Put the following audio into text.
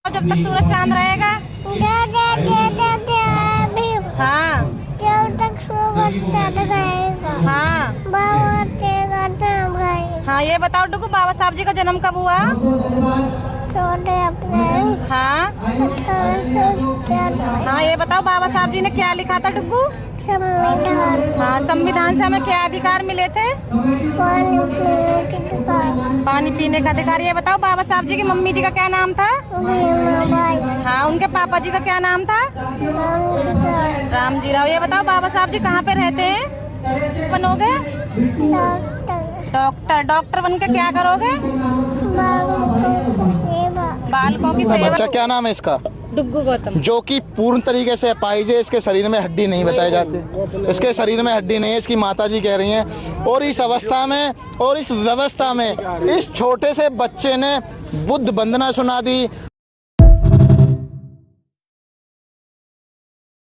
जब तक सूरज चांद रहेगा। हाँ जब तक सूरज चांद रहेगा। हाँ बाबा तेरा नाम है। हाँ, ये बताओ डुगू, बाबा साहब जी का जन्म कब हुआ? 14 अप्रैल। हाँ 1897। हाँ, ये बताओ बाबा साहब जी ने क्या लिखा था डुगू? संविधान। हाँ, संविधान से हमें क्या अधिकार मिले थे? पानी पीने की दुकान। पानी पीने का अधिकार। ये बताओ बाबा साहब जी की मम्मी जी का क्या नाम था? भीमाबाई। हाँ, उनके पापा जी का क्या नाम था? राम जी राव। ये बताओ बाबा साहब जी कहाँ पे रहते हैं? बनोगे डॉक्टर। डॉक्टर बन के क्या करोगे? बालकों की सेवा। बच्चा क्या नाम है इसका? डुग्गू गौतम। जो कि पूर्ण तरीके से अपाहिज है, इसके शरीर में हड्डी नहीं बताए जाते, इसके शरीर में हड्डी नहीं है, इसकी माता जी कह रही हैं। और इस अवस्था में और इस व्यवस्था में इस छोटे से बच्चे ने बुद्ध वंदना सुना दी,